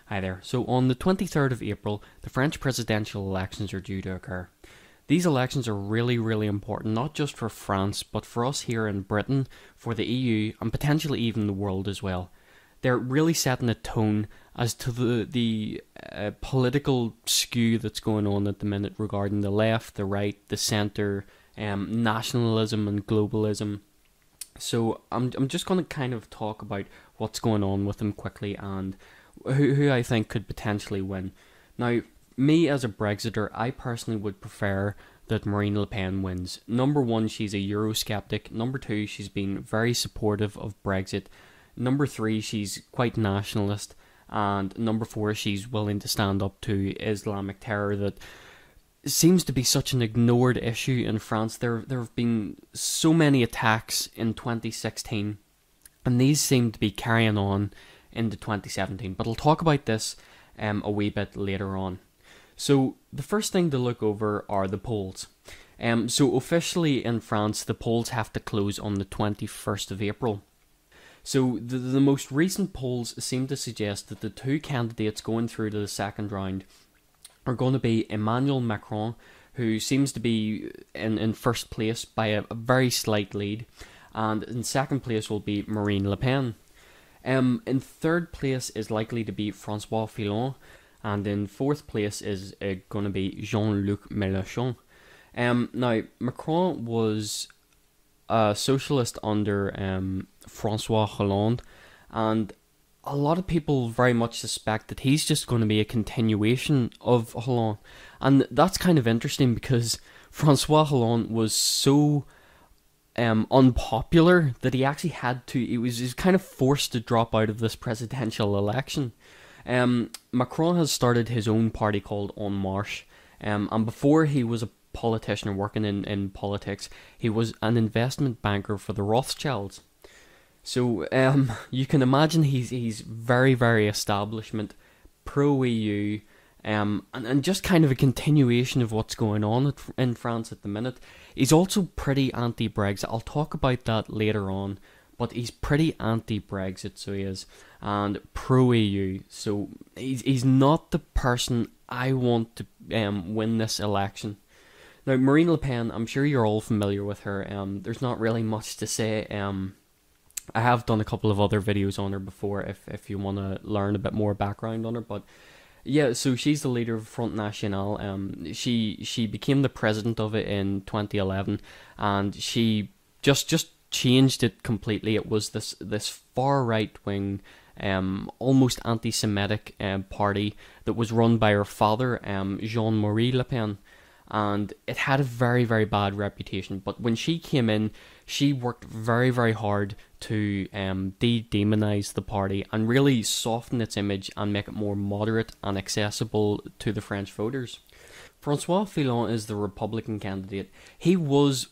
Hi there. So, on the 23rd of April, the French presidential elections are due to occur. These elections are really, really important, not just for France, but for us here in Britain, for the EU, and potentially even the world as well. They're really setting a tone as to the political skew that's going on at the minute regarding the left, the right, the centre, nationalism and globalism. So I'm just going to kind of talk about what's going on with them quickly and who I think could potentially win. Now, me as a Brexiter, I personally would prefer that Marine Le Pen wins. Number one, she's a Eurosceptic. Number two, she's been very supportive of Brexit. Number three, she's quite nationalist. And number four, she's willing to stand up to Islamic terror that seems to be such an ignored issue in France. There have been so many attacks in 2016, and these seem to be carrying on into 2017. But I'll talk about this a wee bit later on. So the first thing to look over are the polls. So officially in France, the polls have to close on the 21st of April. So the most recent polls seem to suggest that the two candidates going through to the second round are going to be Emmanuel Macron, who seems to be in first place by a very slight lead, and in second place will be Marine Le Pen. In third place is likely to be François Fillon, and in fourth place is going to be Jean-Luc Mélenchon. Now, Macron was a socialist under François Hollande, and a lot of people very much suspect that he's just going to be a continuation of Hollande. And that's kind of interesting because François Hollande was so unpopular that he actually had to, he was kind of forced to drop out of this presidential election. Macron has started his own party called En Marche, and before he was a politician or working in politics, he was an investment banker for the Rothschilds. So you can imagine he's very, very establishment, pro-EU, and just kind of a continuation of what's going on in France at the minute. He's also pretty anti-Brexit. I'll talk about that later on, but he's pretty anti-Brexit, so he is, and pro-EU. So he's not the person I want to win this election. Now, Marine Le Pen, I'm sure you're all familiar with her. There's not really much to say. I have done a couple of other videos on her before if you want to learn a bit more background on her, but yeah, so she's the leader of Front National. She became the president of it in 2011, and she just changed it completely. It was this far right wing, almost anti-Semitic party that was run by her father, Jean-Marie Le Pen, and it had a very, very bad reputation. But when she came in, she worked very, very hard to de-demonize the party and really soften its image and make it more moderate and accessible to the French voters. François Fillon is the Republican candidate. He was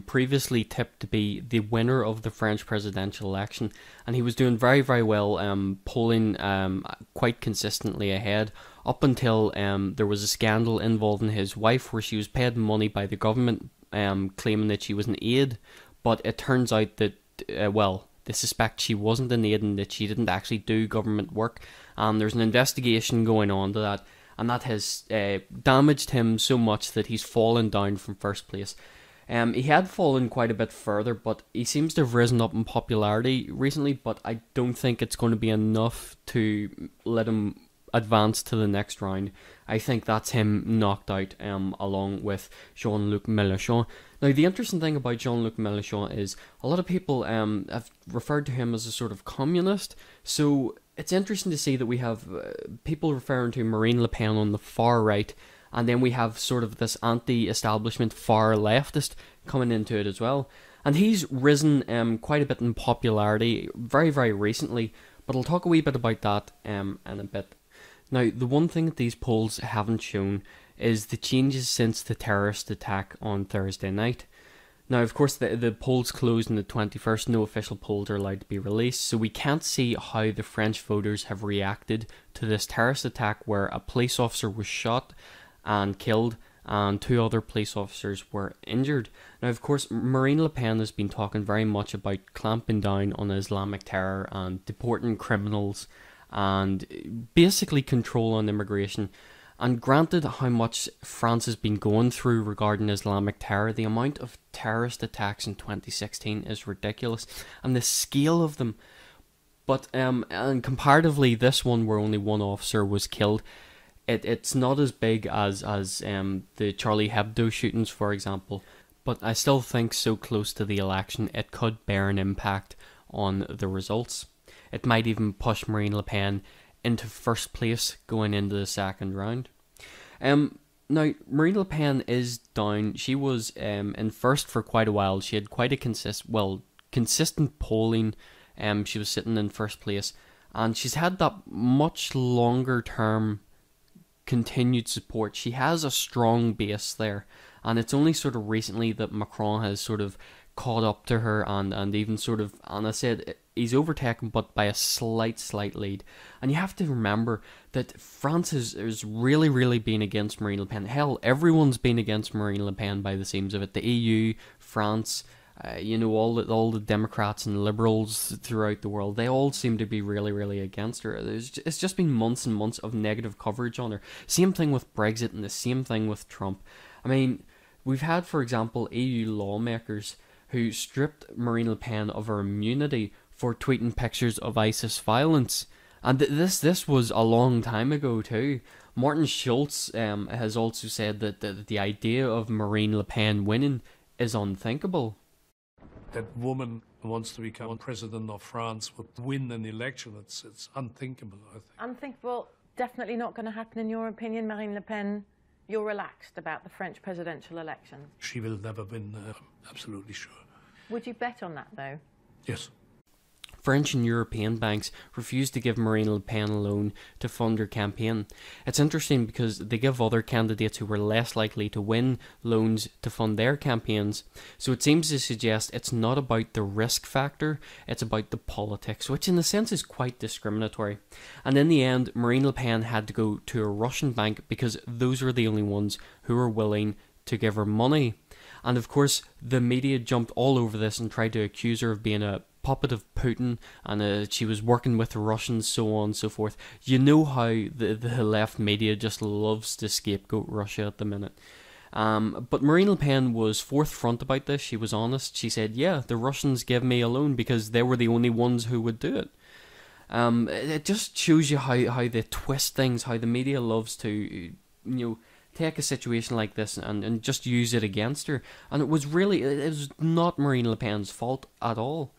previously tipped to be the winner of the French presidential election, and he was doing very, very well, polling quite consistently ahead, up until there was a scandal involving his wife where she was paid money by the government, claiming that she was an aide, but it turns out that, they suspect she wasn't an aide and that she didn't actually do government work, and there's an investigation going on to that, and that has damaged him so much that he's fallen down from first place. He had fallen quite a bit further, but he seems to have risen up in popularity recently, but I don't think it's going to be enough to let him advance to the next round. I think that's him knocked out, along with Jean-Luc Mélenchon. Now, the interesting thing about Jean-Luc Mélenchon is a lot of people have referred to him as a sort of communist, so it's interesting to see that we have people referring to Marine Le Pen on the far right, and then we have sort of this anti-establishment far leftist coming into it as well. And he's risen quite a bit in popularity very, very recently, but I'll talk a wee bit about that in a bit. Now, the one thing that these polls haven't shown is the changes since the terrorist attack on Thursday night. Now, of course, the polls closed on the 21st. No official polls are allowed to be released, so we can't see how the French voters have reacted to this terrorist attack where a police officer was shot and killed and two other police officers were injured. Now, of course, Marine Le Pen has been talking very much about clamping down on Islamic terror and deporting criminals and basically control on immigration. And granted how much France has been going through regarding Islamic terror, the amount of terrorist attacks in 2016 is ridiculous, and the scale of them. But and comparatively, this one where only one officer was killed, it's not as big as the Charlie Hebdo shootings, for example. But I still think so close to the election, it could bear an impact on the results. It might even push Marine Le Pen into first place going into the second round. Now, Marine Le Pen is down. She was in first for quite a while. She had quite a consistent polling. She was sitting in first place, and she's had that much longer term continued support. She has a strong base there, and it's only sort of recently that Macron has sort of caught up to her and even sort of, and I said he's overtaken, but by a slight lead. And you have to remember that France is really been against Marine Le Pen. Hell, everyone's been against Marine Le Pen by the seams of it. The EU, France, all the Democrats and liberals throughout the world, they all seem to be really against her. It's just been months and months of negative coverage on her. Same thing with Brexit and the same thing with Trump. I mean, we've had, for example, EU lawmakers who stripped Marine Le Pen of her immunity for tweeting pictures of ISIS violence. And this was a long time ago too. Martin Schulz has also said that the idea of Marine Le Pen winning is unthinkable. That woman who wants to become president of France would win an election. It's unthinkable, I think. Unthinkable, definitely not going to happen in your opinion, Marine Le Pen. You're relaxed about the French presidential election. She will never win, absolutely sure. Would you bet on that, though? Yes. French and European banks refused to give Marine Le Pen a loan to fund her campaign. It's interesting because they give other candidates who were less likely to win loans to fund their campaigns. So it seems to suggest it's not about the risk factor, it's about the politics, which in a sense is quite discriminatory. And in the end, Marine Le Pen had to go to a Russian bank because those were the only ones who were willing to give her money. And of course, the media jumped all over this and tried to accuse her of being a puppet of Putin, and she was working with the Russians, so on and so forth. You know how the left media just loves to scapegoat Russia at the minute. But Marine Le Pen was forthfront about this. She was honest. She said, yeah, the Russians gave me a loan because they were the only ones who would do it. It just shows you how they twist things, how the media loves to, take a situation like this and just use it against her. And it was not Marine Le Pen's fault at all.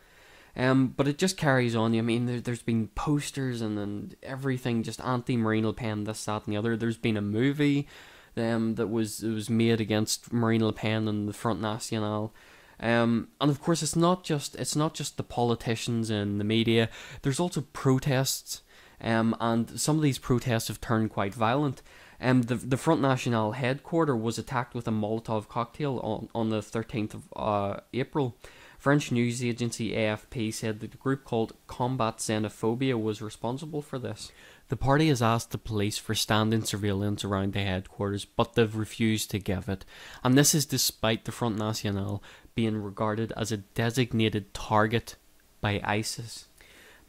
But it just carries on. I mean, there's been posters and everything just anti-Marine Le Pen, this, that, and the other. There's been a movie that was made against Marine Le Pen and the Front National. And of course, it's not just the politicians and the media. There's also protests, and some of these protests have turned quite violent. The Front National headquarter was attacked with a Molotov cocktail on the 13th of April. French news agency AFP said that the group called Combat Xenophobia was responsible for this. The party has asked the police for standing surveillance around the headquarters, but they've refused to give it. And this is despite the Front National being regarded as a designated target by ISIS.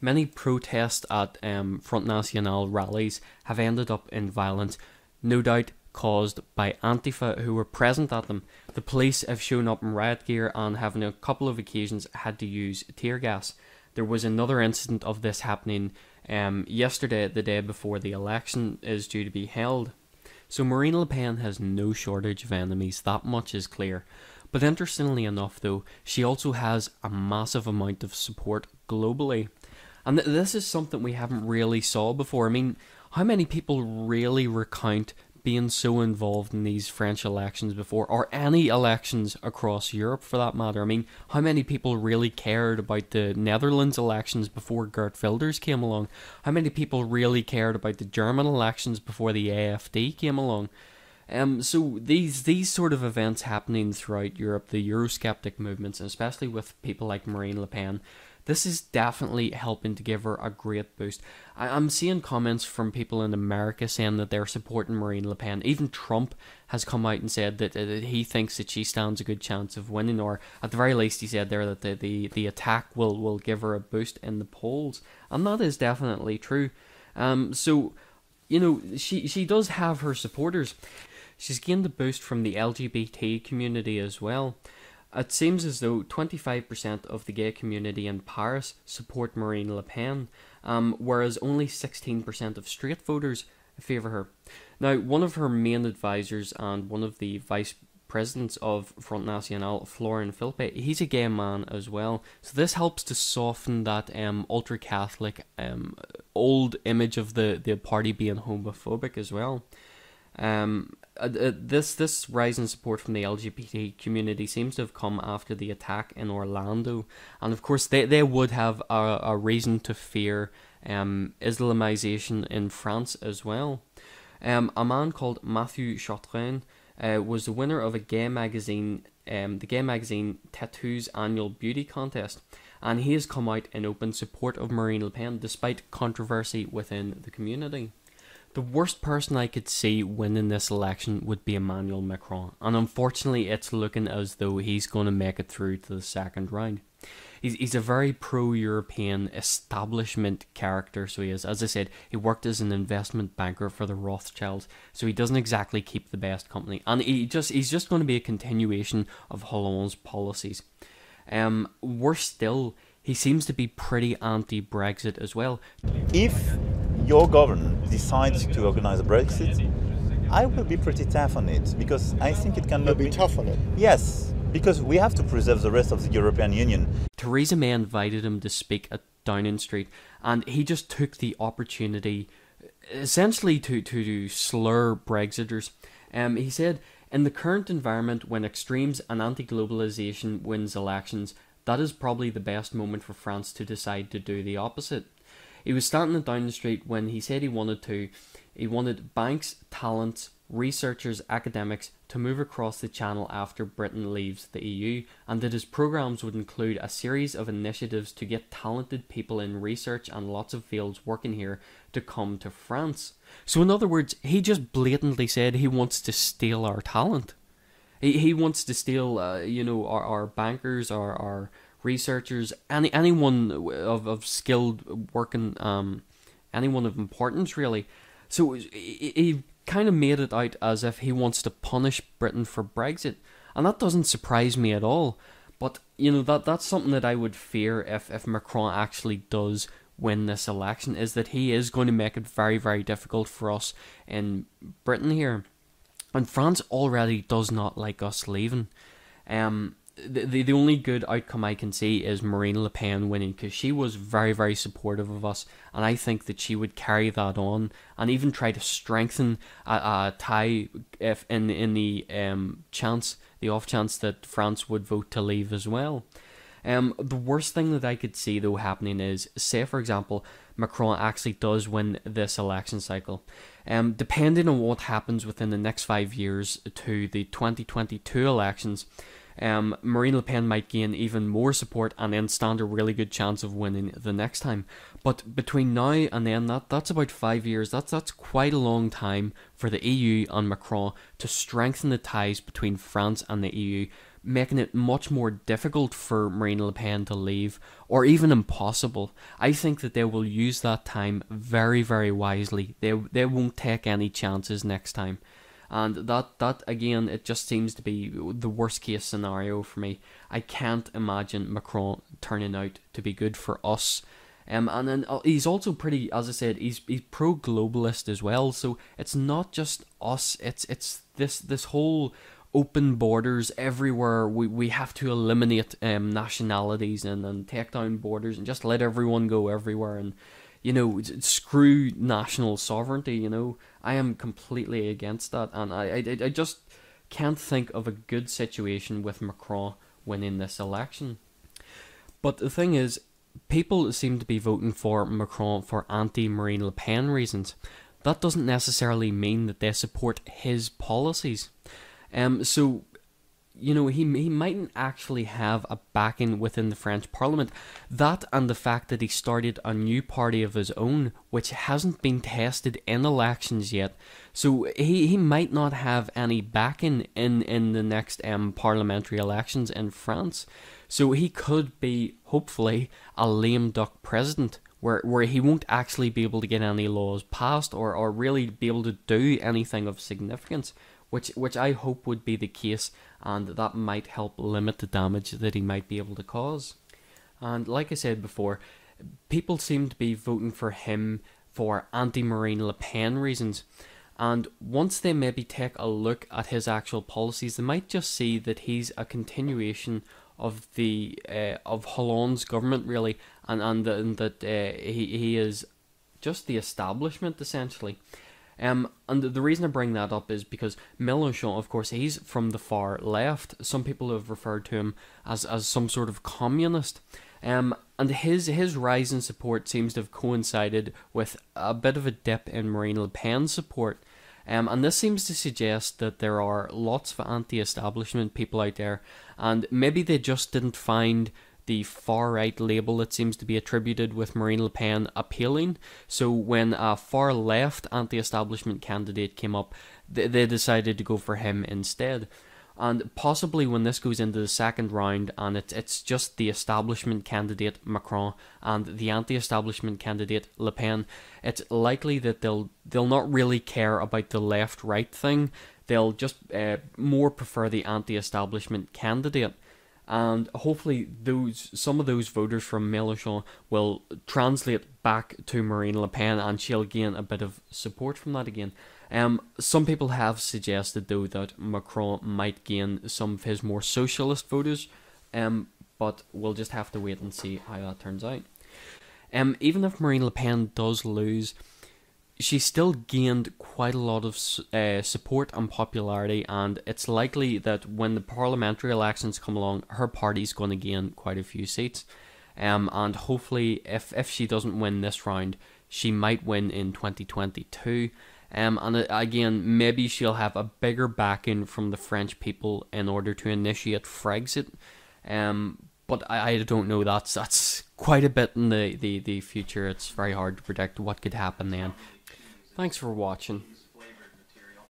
Many protests at Front National rallies have ended up in violence, no doubt caused by Antifa who were present at them. The police have shown up in riot gear and have on a couple of occasions had to use tear gas. There was another incident of this happening yesterday, the day before the election is due to be held. So Marine Le Pen has no shortage of enemies, that much is clear. But interestingly enough though, she also has a massive amount of support globally. And this is something we haven't really saw before. I mean, how many people really recount being so involved in these French elections before, or any elections across Europe for that matter? I mean, how many people really cared about the Netherlands elections before Geert Wilders came along? How many people really cared about the German elections before the AfD came along? So these sort of events happening throughout Europe, the Eurosceptic movements, and especially with people like Marine Le Pen, this is definitely helping to give her a great boost. I'm seeing comments from people in America saying that they're supporting Marine Le Pen. Even Trump has come out and said that he thinks that she stands a good chance of winning, or at the very least he said there that the attack will give her a boost in the polls. And that is definitely true. So, she does have her supporters. She's gained a boost from the LGBT community as well. It seems as though 25% of the gay community in Paris support Marine Le Pen, whereas only 16% of straight voters favour her. Now, one of her main advisors and one of the vice presidents of Front National, Florian Philippe, he's a gay man as well. So this helps to soften that ultra-Catholic old image of the party being homophobic as well. This rise in support from the LGBT community seems to have come after the attack in Orlando, and of course they would have a reason to fear Islamization in France as well. A man called Mathieu Chautrin was the winner of a gay magazine, the gay magazine Tatoo's annual beauty contest, and he has come out in open support of Marine Le Pen despite controversy within the community. The worst person I could see winning this election would be Emmanuel Macron, and unfortunately it's looking as though he's going to make it through to the second round. He's a very pro-European establishment character, so he is. As I said, he worked as an investment banker for the Rothschilds, so he doesn't exactly keep the best company, and he's just going to be a continuation of Hollande's policies. Worse still, he seems to be pretty anti-Brexit as well. If your government decides to organize a Brexit, I will be pretty tough on it, because I think it can be tough on it. Yes, because we have to preserve the rest of the European Union. Theresa May invited him to speak at Downing Street, and he just took the opportunity essentially to slur Brexiters. He said, "In the current environment, when extremes and anti-globalization wins elections, that is probably the best moment for France to decide to do the opposite." He was standing at Downing Street when he said he wanted banks, talents, researchers, academics to move across the channel after Britain leaves the EU, and that his programmes would include a series of initiatives to get talented people in research and lots of fields working here to come to France. So in other words, he just blatantly said he wants to steal our talent. He wants to steal, our bankers, our researchers, anyone of skilled working, anyone of importance really. So he kind of made it out as if he wants to punish Britain for Brexit, and that doesn't surprise me at all. But that's something that I would fear if Macron actually does win this election, is that he is going to make it very, very difficult for us in Britain here. And France already does not like us leaving. The only good outcome I can see is Marine Le Pen winning, because she was very, very supportive of us, and I think that she would carry that on and even try to strengthen a tie if in the off chance that France would vote to leave as well. The worst thing that I could see though happening is, say for example, Macron actually does win this election cycle. Depending on what happens within the next 5 years to the 2022 elections, Marine Le Pen might gain even more support and then stand a really good chance of winning the next time. But between now and then, that's about 5 years. That's quite a long time for the EU and Macron to strengthen the ties between France and the EU, making it much more difficult for Marine Le Pen to leave, or even impossible. I think that they will use that time very, very wisely. They won't take any chances next time. And that again, it just seems to be the worst case scenario for me. I can't imagine Macron turning out to be good for us. And then he's also pretty, as I said, he's pro-globalist as well. So it's not just us. It's this whole open borders everywhere. We have to eliminate nationalities and take down borders and just let everyone go everywhere, and screw national sovereignty. I am completely against that, and I just can't think of a good situation with Macron winning this election. But the thing is, people seem to be voting for Macron for anti-Marine Le Pen reasons. That doesn't necessarily mean that they support his policies. So he mightn't actually have a backing within the French Parliament. That, and the fact that he started a new party of his own, which hasn't been tested in elections yet. So he might not have any backing in the next parliamentary elections in France. So he could be, hopefully, a lame duck president, where he won't actually be able to get any laws passed or really be able to do anything of significance, which I hope would be the case, and that might help limit the damage that he might be able to cause. And like I said before, people seem to be voting for him for anti-Marine Le Pen reasons. And once they maybe take a look at his actual policies, they might just see that he's a continuation of the of Hollande's government, really, and that he is just the establishment, essentially. And the reason I bring that up is because Mélenchon, of course, he's from the far left. Some people have referred to him as some sort of communist. And his rise in support seems to have coincided with a bit of a dip in Marine Le Pen's support. And this seems to suggest that there are lots of anti-establishment people out there, and maybe they just didn't find the far-right label that seems to be attributed with Marine Le Pen appealing. So when a far-left anti-establishment candidate came up, they decided to go for him instead. And possibly when this goes into the second round and it's just the establishment candidate Macron and the anti-establishment candidate Le Pen, it's likely that they'll not really care about the left-right thing. They'll just more prefer the anti-establishment candidate. And hopefully some of those voters from Mélenchon will translate back to Marine Le Pen, and she'll gain a bit of support from that again. Some people have suggested, though, that Macron might gain some of his more socialist voters, but we'll just have to wait and see how that turns out. Even if Marine Le Pen does lose, she still gained quite a lot of support and popularity, and it's likely that when the parliamentary elections come along, her party's going to gain quite a few seats. And hopefully, if she doesn't win this round, she might win in 2022. And again, maybe she'll have a bigger backing from the French people in order to initiate Brexit. But I don't know. That's quite a bit in the future. It's very hard to predict what could happen then. Thanks for watching.